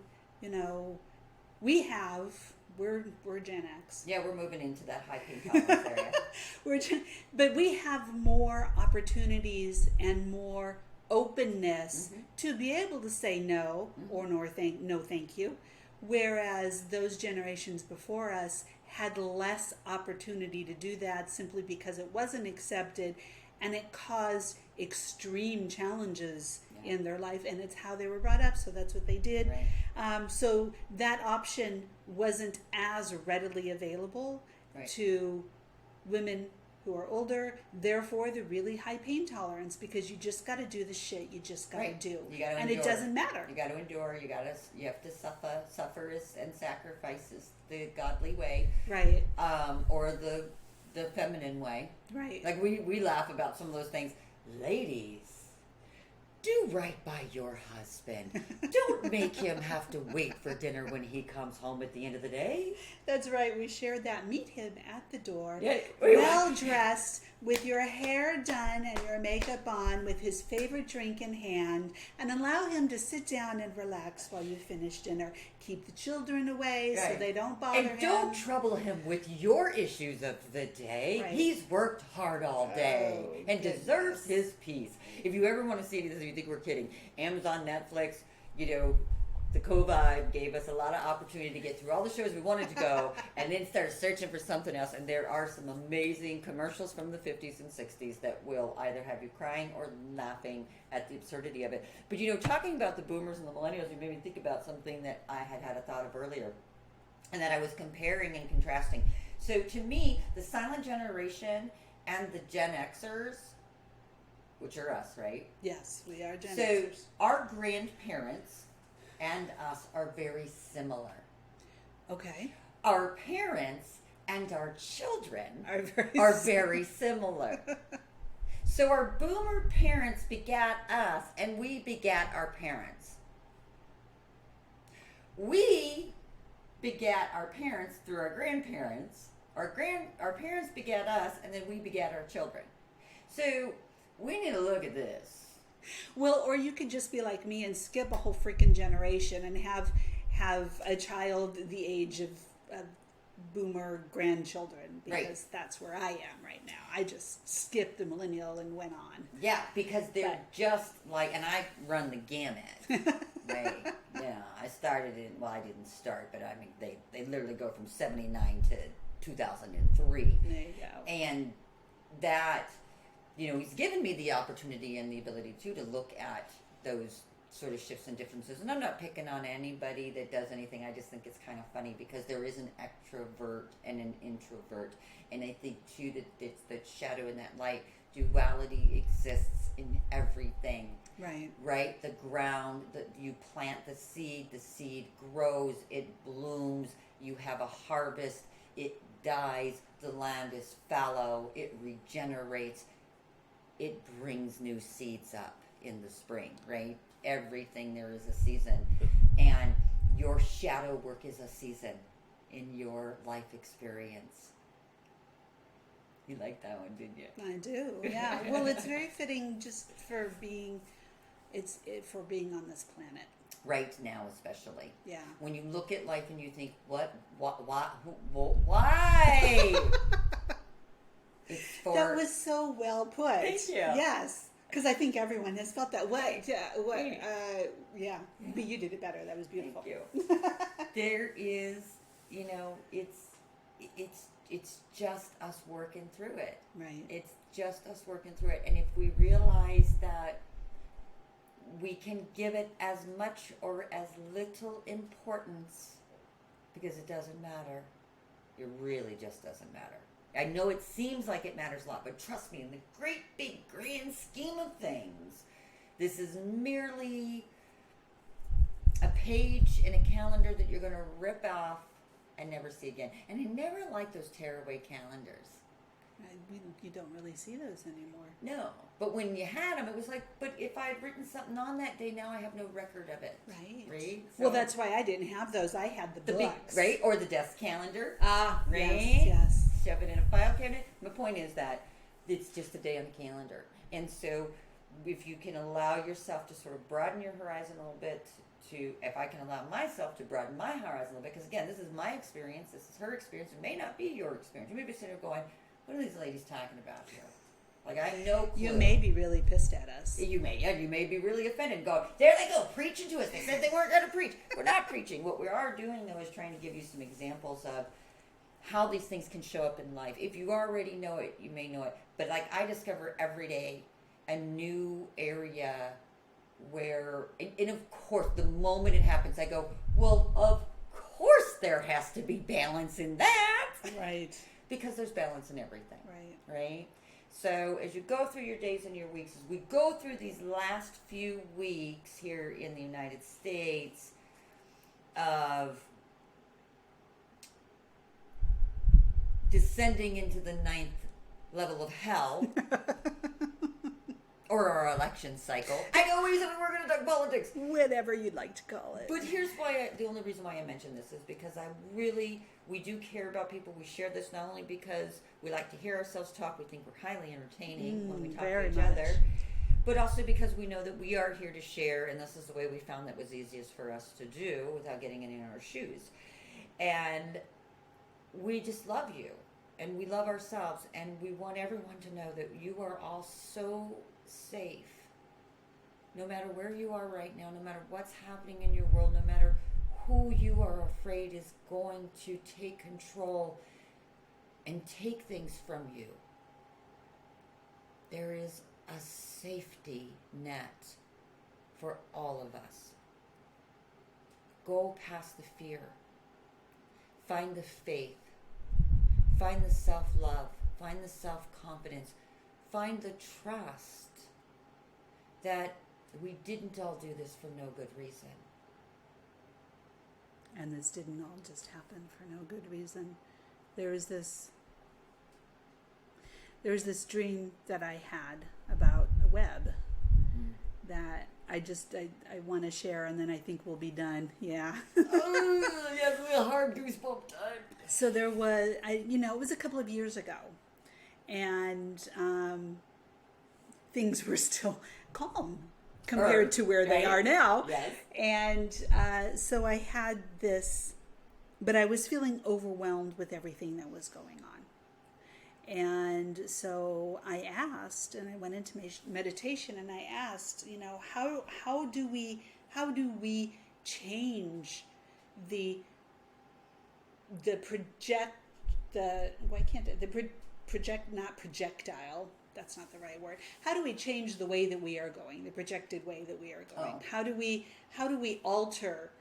Speaker 1: we're Gen X.
Speaker 2: Yeah, we're moving into that high pain tolerance area.
Speaker 1: But we have more opportunities and more openness to be able to say no or no thank you, whereas those generations before us had less opportunity to do that simply because it wasn't accepted, and it caused extreme challenges in their life, and it's how they were brought up, so that's what they did.
Speaker 2: Right.
Speaker 1: So that option wasn't as readily available to women who are older, therefore the really high pain tolerance, because you just got to do the shit you just got to do.
Speaker 2: You got to
Speaker 1: and
Speaker 2: endure.
Speaker 1: It doesn't matter.
Speaker 2: You got to endure. You have to suffer and sacrifice is the godly way,
Speaker 1: right?
Speaker 2: Or the feminine way,
Speaker 1: right?
Speaker 2: Like we laugh about some of those things. Ladies, do right by your husband. Don't make him have to wait for dinner when he comes home at the end of the day.
Speaker 1: That's right. We shared that. Meet him at the door,
Speaker 2: yeah.
Speaker 1: well dressed, with your hair done and your makeup on, with his favorite drink in hand, and allow him to sit down and relax while you finish dinner. Keep the children away so they don't bother him.
Speaker 2: And don't trouble him with your issues of the day.
Speaker 1: Right.
Speaker 2: He's worked hard all day and deserves his peace. If you ever want to see this, if you think we're kidding, Amazon, Netflix, the COVID gave us a lot of opportunity to get through all the shows we wanted to go and then start searching for something else. And there are some amazing commercials from the 50s and 60s that will either have you crying or laughing at the absurdity of it. But, talking about the boomers and the millennials, you made me think about something that I had a thought of earlier and that I was comparing and contrasting. So to me, the silent generation and the Gen Xers, which are us, right?
Speaker 1: Yes, we are Gen Xers.
Speaker 2: So our grandparents and us are very similar.
Speaker 1: Okay.
Speaker 2: Our parents and our children
Speaker 1: are
Speaker 2: very similar. So our boomer parents begat us, and we begat our parents. We begat our parents through our grandparents. Our parents begat us, and then we begat our children. So we need to look at this.
Speaker 1: Well, or you could just be like me and skip a whole freaking generation and have a child the age of boomer grandchildren, because that's where I am right now. I just skipped the millennial and went on.
Speaker 2: Yeah, because they're just like, and I run the gamut. Right. Yeah, I started in, I didn't start, but I mean, they literally go from 79 to 2003.
Speaker 1: There you go.
Speaker 2: And that he's given me the opportunity and the ability to look at those sort of shifts and differences. And I'm not picking on anybody that does anything. I just think it's kind of funny because there is an extrovert and an introvert. And I think, too, that it's the shadow and that light. Duality exists in everything.
Speaker 1: Right.
Speaker 2: Right? The ground, you plant the seed grows, it blooms, you have a harvest, it dies, the land is fallow, it regenerates, it brings new seeds up in the spring, right? Everything there is a season. And your shadow work is a season in your life experience. You liked that one, didn't you?
Speaker 1: I do, yeah. Well, it's very fitting just for being, for being on this planet.
Speaker 2: Right now, especially.
Speaker 1: Yeah.
Speaker 2: When you look at life and you think, why? It's for...
Speaker 1: That was so well put.
Speaker 2: Thank you.
Speaker 1: Yes. Because I think everyone has felt that way.
Speaker 2: Right.
Speaker 1: Yeah. But you did it better. That was beautiful.
Speaker 2: Thank you. There is, it's just us working through it.
Speaker 1: Right.
Speaker 2: It's just us working through it. And if we realize that we can give it as much or as little importance, because it doesn't matter. It really just doesn't matter. I know it seems like it matters a lot, but trust me, in the great big grand scheme of things, this is merely a page in a calendar that you're going to rip off and never see again. And I never liked those tearaway calendars.
Speaker 1: You don't really see those anymore.
Speaker 2: No, but when you had them, it was like, but if I had written something on that day, now I have no record of it.
Speaker 1: Right.
Speaker 2: So,
Speaker 1: well, that's why I didn't have those. I had the books.
Speaker 2: Big, right? Or the desk calendar.
Speaker 1: Right? Yes.
Speaker 2: Shove it in a file cabinet. My point is that it's just a day on the calendar. And so if you can allow yourself to sort of broaden your horizon a little bit, if I can allow myself to broaden my horizon a little bit, because again, this is my experience, this is her experience, it may not be your experience. You may be sitting there going, what are these ladies talking about here? Like, I have no clue.
Speaker 1: You may be really pissed at us.
Speaker 2: You may be really offended. Go, there they go, preaching to us. They said they weren't going to preach. We're not preaching. What we are doing, though, is trying to give you some examples of how these things can show up in life. If you already know it, you may know it. But, like, I discover every day a new area where, and of course, the moment it happens, I go, well, of course there has to be balance in that.
Speaker 1: Right.
Speaker 2: Because there's balance in everything.
Speaker 1: Right.
Speaker 2: So as you go through your days and your weeks, as we go through these last few weeks here in the United States of descending into the 9th level of hell, or our election cycle. I know we said we were going to talk politics.
Speaker 1: Whatever you'd like to call it.
Speaker 2: But here's why, the only reason why I mention this is because we do care about people. We share this not only because we like to hear ourselves talk, we think we're highly entertaining when we talk to each other, but also because we know that we are here to share, and this is the way we found that was easiest for us to do without getting in our shoes. And we just love you, and we love ourselves, and we want everyone to know that you are all so safe. No matter where you are right now, no matter what's happening in your world, no matter who you are afraid is going to take control and take things from you, there is a safety net for all of us. Go past the fear. Find the faith. Find the self-love. Find the self-confidence. Find the trust that we didn't all do this for no good reason.
Speaker 1: And this didn't all just happen for no good reason. There was this dream that I had about a web that I want to share, and then I think we'll be done. Yeah.
Speaker 2: Oh, yeah, it's a hard goosebump time.
Speaker 1: So there was, it was a couple of years ago, and things were still calm compared to where they are now.
Speaker 2: Yes.
Speaker 1: And so I had this, but I was feeling overwhelmed with everything that was going on. And so I asked, and I went into meditation, and I asked, how do we change the projectile, that's not the right word. How do we change the way that we are going, the projected way that we are going?
Speaker 2: Oh.
Speaker 1: How do we alter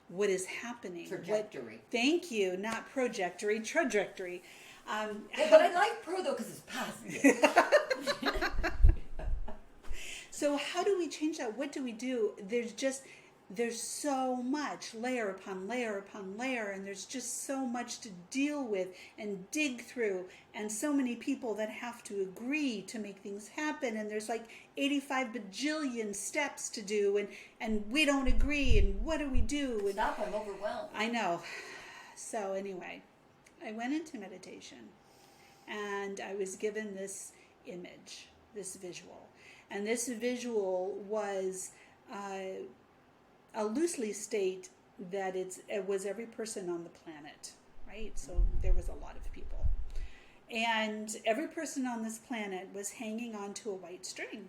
Speaker 1: what is happening?
Speaker 2: Trajectory.
Speaker 1: Thank you, not projectory, trajectory.
Speaker 2: But I like pro though because it's positive.
Speaker 1: So how do we change that? What do we do? There's so much layer upon layer upon layer, and there's just so much to deal with and dig through, and so many people that have to agree to make things happen, and there's like 85 bajillion steps to do, and we don't agree, and what do we do? And
Speaker 2: Stop, I'm overwhelmed.
Speaker 1: I know. So anyway, I went into meditation, and I was given this image, this visual. And this visual was, I'll loosely state that it was every person on the planet, right? So there was a lot of people. And every person on this planet was hanging onto a white string.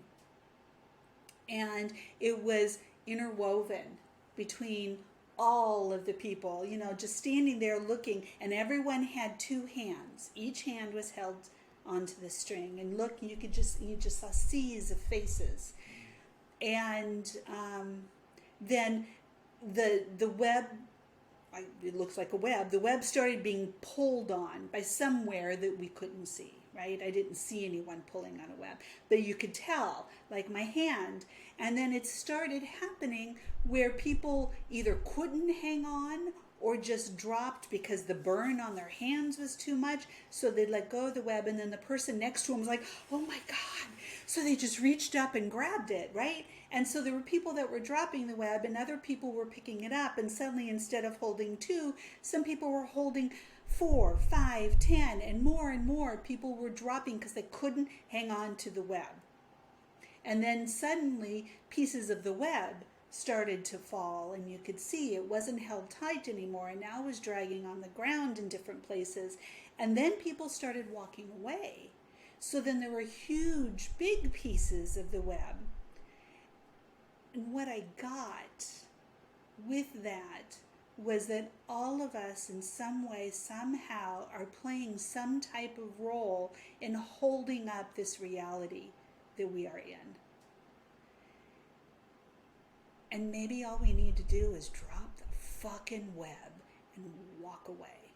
Speaker 1: And it was interwoven between all of the people, just standing there looking, and everyone had two hands. Each hand was held onto the string, and look, you just saw seas of faces. And then the web, it looks like a web, the web started being pulled on by somewhere that we couldn't see, right? I didn't see anyone pulling on a web, but you could tell, like my hand. And then it started happening where people either couldn't hang on or just dropped because the burn on their hands was too much, so they'd let go of the web, and then the person next to them was like, oh my God. So they just reached up and grabbed it, right? And so there were people that were dropping the web, and other people were picking it up, and suddenly instead of holding 2, some people were holding 4, 5, 10, and more people were dropping because they couldn't hang on to the web. And then suddenly pieces of the web started to fall, and you could see it wasn't held tight anymore, and now was dragging on the ground in different places. And then people started walking away. So then there were huge, big pieces of the web. And what I got with that was that all of us in some way, somehow, are playing some type of role in holding up this reality that we are in. And maybe all we need to do is drop the fucking web and walk away.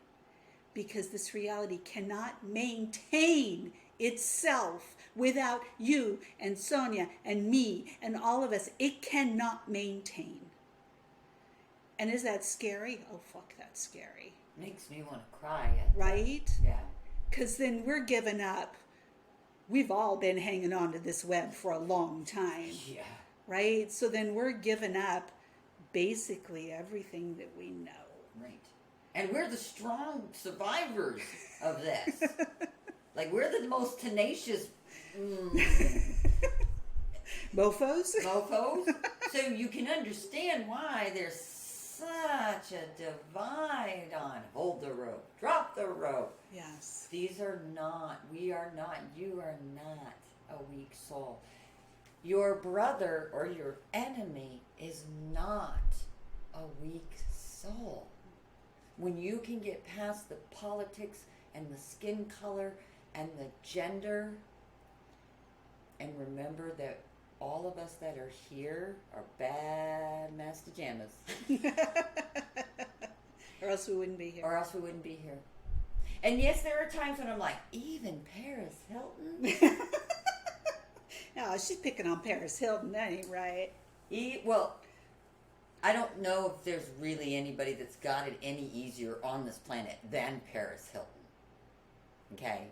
Speaker 1: Because this reality cannot maintain itself without you and Sonya and me and all of us. It cannot maintain. And is that scary? Oh, fuck, that's scary.
Speaker 2: Makes me want to cry.
Speaker 1: Right?
Speaker 2: Yeah.
Speaker 1: Because then we're giving up. We've all been hanging on to this web for a long time.
Speaker 2: Yeah.
Speaker 1: Right? So then we're giving up basically everything that we know.
Speaker 2: Right. And we're the strong survivors of this. Like, we're the most tenacious
Speaker 1: Mofos?
Speaker 2: mofos. So you can understand why there's such a divide on hold the rope, drop the rope.
Speaker 1: Yes.
Speaker 2: We are not, you are not a weak soul. Your brother or your enemy is not a weak soul. When you can get past the politics and the skin color and the gender, and remember that all of us that are here are bad mess pajamas.
Speaker 1: Or else we wouldn't be here.
Speaker 2: And yes, there are times when I'm like, even Paris Hilton?
Speaker 1: No, she's picking on Paris Hilton. That ain't right.
Speaker 2: Well, I don't know if there's really anybody that's got it any easier on this planet than Paris Hilton. Okay?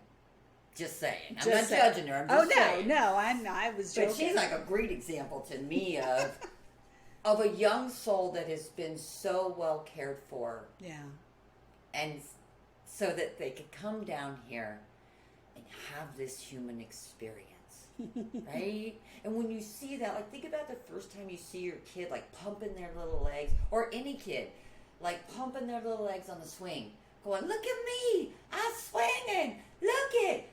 Speaker 2: Just saying. I'm not judging her. I'm just saying.
Speaker 1: I was joking.
Speaker 2: But she's like a great example to me of a young soul that has been so well cared for.
Speaker 1: Yeah.
Speaker 2: And so that they could come down here and have this human experience. Right? And when you see that, like, think about the first time you see your kid, like, pumping their little legs, or any kid, like, pumping their little legs on the swing, going, look at me, I'm swinging, look at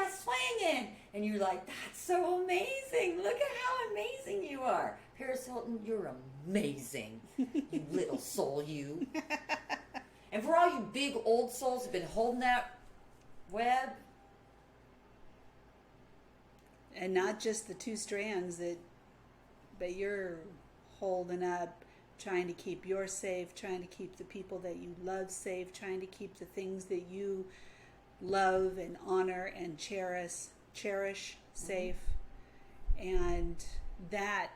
Speaker 2: I'm swinging. And you're like, that's so amazing, look at how amazing you are. Paris Hilton, you're amazing, you little soul, you. And for all you big old souls who've been holding that web,
Speaker 1: And not just the two strands that you're holding up, trying to keep yours safe, trying to keep the people that you love safe, trying to keep the things that you love and honor and cherish safe. And that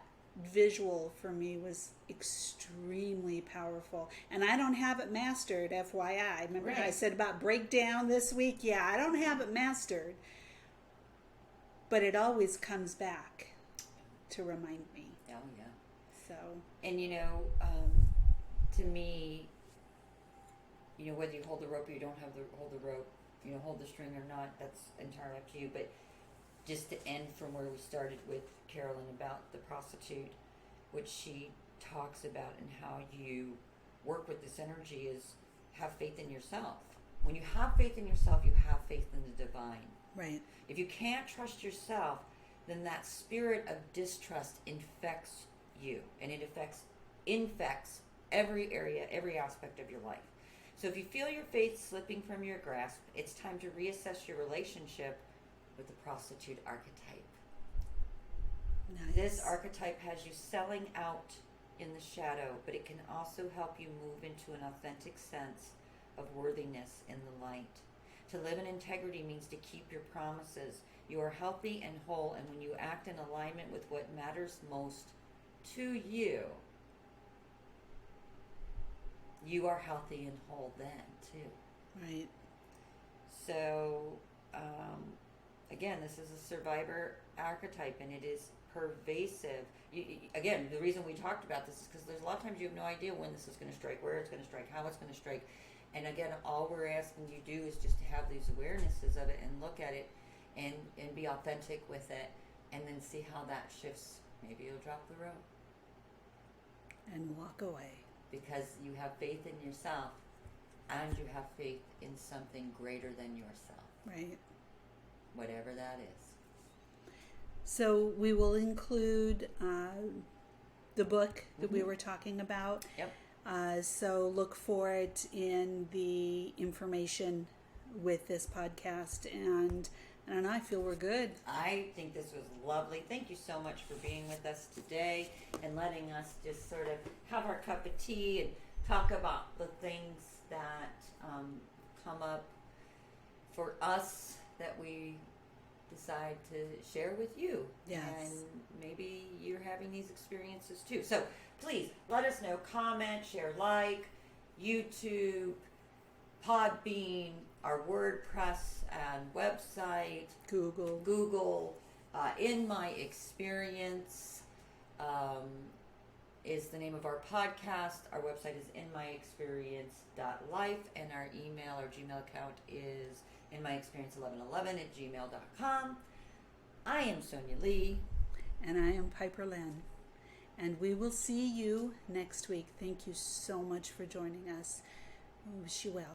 Speaker 1: visual for me was extremely powerful. And I don't have it mastered, FYI. Remember how I said about breakdown this week? Yeah, I don't have it mastered. But it always comes back to remind me.
Speaker 2: Oh, yeah.
Speaker 1: So.
Speaker 2: And, to me, whether you hold the rope or you don't hold the rope, hold the string or not, that's entirely up to you. But just to end from where we started with Caroline about the prostitute, which she talks about and how you work with this energy is have faith in yourself. When you have faith in yourself, you have faith in the divine.
Speaker 1: Right.
Speaker 2: If you can't trust yourself, then that spirit of distrust infects you, and it infects every area, every aspect of your life. So if you feel your faith slipping from your grasp, it's time to reassess your relationship with the prostitute archetype.
Speaker 1: Nice.
Speaker 2: This archetype has you selling out in the shadow, but it can also help you move into an authentic sense of worthiness in the light. To live in integrity means to keep your promises. You are healthy and whole, and when you act in alignment with what matters most to you, you are healthy and whole then, too.
Speaker 1: Right.
Speaker 2: So, again, this is a survivor archetype, and it is pervasive. Again, the reason we talked about this is because there's a lot of times you have no idea when this is going to strike, where it's going to strike, how it's going to strike. And again, all we're asking you to do is just to have these awarenesses of it and look at it and be authentic with it, and then see how that shifts. Maybe you'll drop the rope.
Speaker 1: And walk away.
Speaker 2: Because you have faith in yourself, and you have faith in something greater than yourself.
Speaker 1: Right.
Speaker 2: Whatever that is.
Speaker 1: So we will include the book that we were talking about.
Speaker 2: Yep.
Speaker 1: So look for it in the information with this podcast. And I don't know, I feel we're good.
Speaker 2: I think this was lovely. Thank you so much for being with us today and letting us just sort of have our cup of tea and talk about the things that come up for us that we decide to share with you.
Speaker 1: Yes.
Speaker 2: And maybe you're having these experiences too. So please let us know. Comment, share, like, YouTube, Podbean, our WordPress and website, Google. In My Experience is the name of our podcast. Our website is inmyexperience.life, and our email, our Gmail account is inmyexperience1111@gmail.com. I am Sonya Lee.
Speaker 1: And I am Piperlyne. And we will see you next week. Thank you so much for joining us. We wish you well.